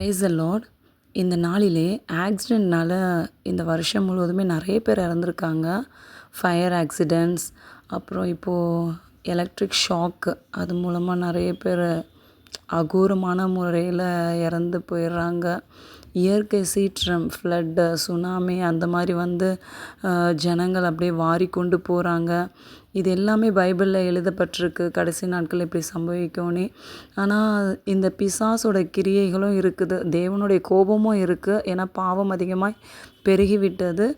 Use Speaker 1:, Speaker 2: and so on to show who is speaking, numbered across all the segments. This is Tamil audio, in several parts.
Speaker 1: Praise the Lord. இந்த நாளிலே ஆக்சிடென்ட்னால இந்த வருஷம் முழுவதுமே நிறைய பேர் இறந்துருக்காங்க. ஃபயர் ஆக்சிடெண்ட்ஸ், அப்புறம் இப்போது எலக்ட்ரிக் ஷாக்கு, அது மூலமாக நிறைய பேர் அகோரமான முறையில் இறந்து போயிடுறாங்க. இயற்கை சீற்றம், ஃப்ளட்டு, சுனாமி அந்த மாதிரி வந்து ஜனங்கள் அப்படியே வாரி கொண்டு போகிறாங்க. இது எல்லாமே பைபிளில் எழுதப்பட்டிருக்கு, கடைசி நாட்கள் இப்படி சம்பவிக்கும்னு. ஆனால் இந்த பிசாசோட கிரியைகளும் இருக்குது, தேவனுடைய கோபமும் இருக்குது. ஏன்னா பாவம் அதிகமாக பெருகிவிட்டது.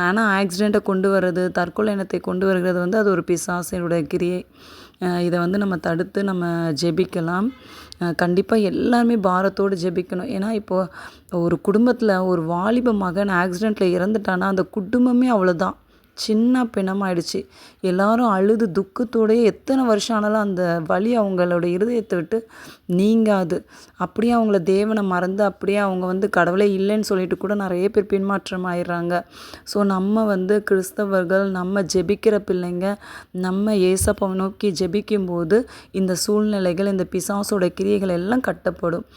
Speaker 1: ஆனால் ஆக்சிடெண்ட்டை கொண்டு வர்றது, தற்கொலை எண்ணத்தை கொண்டு வருகிறது வந்து அது ஒரு பிசாசினுடைய கிரியை. இதை வந்து நம்ம தடுத்து நம்ம ஜெபிக்கலாம். கண்டிப்பாக எல்லாருமே பாரத்தோடு ஜெபிக்கணும். ஏன்னா இப்போது ஒரு குடும்பத்தில் ஒரு வாலிப மகன் ஆக்சிடெண்ட்டில் இறந்துட்டானா அந்த குடும்பமே அவ்வளோதான், சின்ன பிணமாயிடுச்சு. எல்லாரும் அழுது துக்கத்தோடையே எத்தனை வருஷம் ஆனாலும் அந்த வலி அவங்களோட இருதயத்தை விட்டு நீங்காது. அப்படியே அவங்கள தேவனை மறந்து அப்படியே அவங்க வந்து கடவுளே இல்லைன்னு சொல்லிட்டு கூட நிறைய பேர் பின்மாற்றம் ஆயிடுறாங்க. ஸோ நம்ம வந்து கிறிஸ்தவர்கள், நம்ம ஜெபிக்கிற பிள்ளைங்க, நம்ம ஏசப்பாவை நோக்கி ஜெபிக்கும்போது இந்த சூழ்நிலைகள், இந்த பிசாசோட கிரியைகள் எல்லாம் கட்டப்படும்.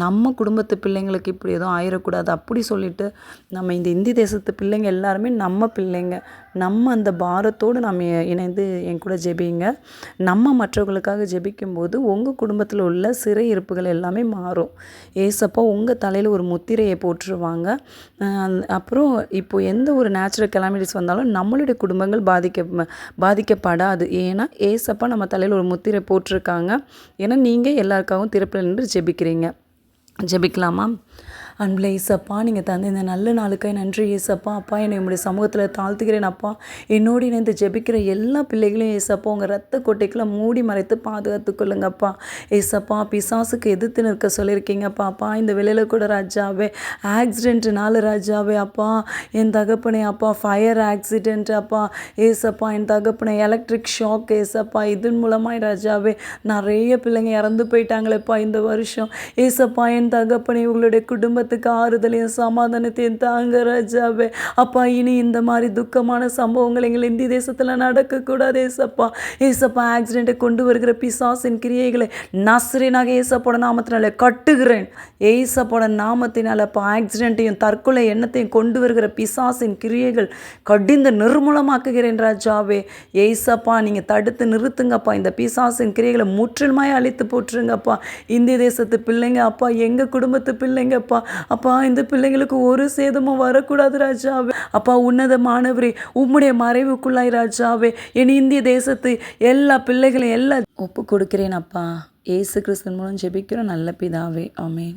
Speaker 1: நம்ம குடும்பத்து பிள்ளைங்களுக்கு இப்படி எதுவும் ஆயிடக்கூடாது அப்படி சொல்லிட்டு நம்ம இந்த இந்திய தேசத்து பிள்ளைங்க எல்லாருமே நம்ம பிள்ளைங்க. நம்ம அந்த பாரத்தோடு நம்ம இணைந்து என் கூட ஜெபிங்க. நம்ம மற்றவர்களுக்காக ஜெபிக்கும்போது உங்கள் குடும்பத்தில் உள்ள சிறை இருப்புகள் எல்லாமே மாறும். ஏசப்பா உங்கள் தலையில் ஒரு முத்திரையை போட்டுருவாங்க. அப்புறம் இப்போது எந்த ஒரு நேச்சுரல் கெலாமிட்டிஸ் வந்தாலும் நம்மளுடைய குடும்பங்கள் பாதிக்கப்படாது. ஏன்னா ஏசப்பா நம்ம தலையில் ஒரு முத்திரை போட்டிருக்காங்க. ஏன்னா நீங்கள் எல்லாருக்காகவும் திறப்பில் நின்று ஜெபிக்கிறீங்க. ஜெபிக்கலாமா? அன்புள்ள ஏசப்பா, நீங்கள் தந்த இந்த நல்ல நாளுக்காய் நன்றி ஏசப்பா. அப்பா, என்னை உங்களுடைய சமூகத்தில் தாழ்த்துக்கிறேன் அப்பா. என்னோடு இணைந்து ஜெபிக்கிற எல்லா பிள்ளைகளையும் ஏசப்பா உங்கள் ரத்த கொட்டைக்குள்ள மூடி மறைத்து பாதுகாத்து கொள்ளுங்கப்பா. ஏசப்பா, பிசாசுக்கு எதிர்த்து நிற்க சொல்லியிருக்கீங்கப்பா. அப்பா, இந்த வேளையில் கூட ராஜாவே ஆக்சிடென்ட்னால ராஜாவே அப்பா, என் தகப்பனே அப்பா, ஃபயர் ஆக்சிடென்ட் அப்பா ஏசப்பா, என் தகப்பனே எலக்ட்ரிக் ஷாக் ஏசப்பா, இதன் மூலமாக ராஜாவே நிறைய பிள்ளைங்க இறந்து போயிட்டாங்களேப்பா இந்த வருஷம். ஏசப்பா, என் தகப்பனே உங்களுடைய குடும்பத்துக்கு ஆறுதலையும் சமாதானத்தையும் தாங்க ராஜாவே. அப்பா, இனி இந்த மாதிரி துக்கமான சம்பவங்கள் எங்கள் இந்திய தேசத்தில் நடக்கக்கூடாது ஏசப்பா. ஏசப்பா, ஆக்சிடெண்ட்டை கொண்டு வருகிற பிசாசின் கிரியைகளை நஸ்ரேனாக ஏசப்போட நாமத்தினால கட்டுகிறேன். ஏசப்போட நாமத்தினாலப்பா ஆக்சிடெண்ட்டையும் தற்கொலை எண்ணத்தையும் கொண்டு வருகிற பிசாசின் கிரியைகள் கடிந்து நிர்மூலமாக்குகிறேன் ராஜாவே. ஏசப்பா, நீங்கள் தடுத்து நிறுத்துங்கப்பா. இந்த பிசாசின் கிரியைகளை முற்றிலுமாய் அழித்து போட்டுருங்கப்பா. இந்திய தேசத்து பிள்ளைங்க அப்பா, எங்கள் குடும்பத்து பிள்ளைங்கப்பா. அப்பா, இந்த பிள்ளைங்களுக்கு ஒரு சேதமும் வரக்கூடாது ராஜாவே. அப்பா, உன்னதமானவரே, உம்முடைய மறைவுக்குள்ளாய் ராஜாவே என் இந்திய தேசத்து எல்லா பிள்ளைகளையும் எல்லாம் ஒப்பு கொடுக்கிறேன் அப்பா. இயேசு கிறிஸ்துவின் மூலம் ஜெபிக்கிறோம் நல்ல பிதாவே, ஆமென்.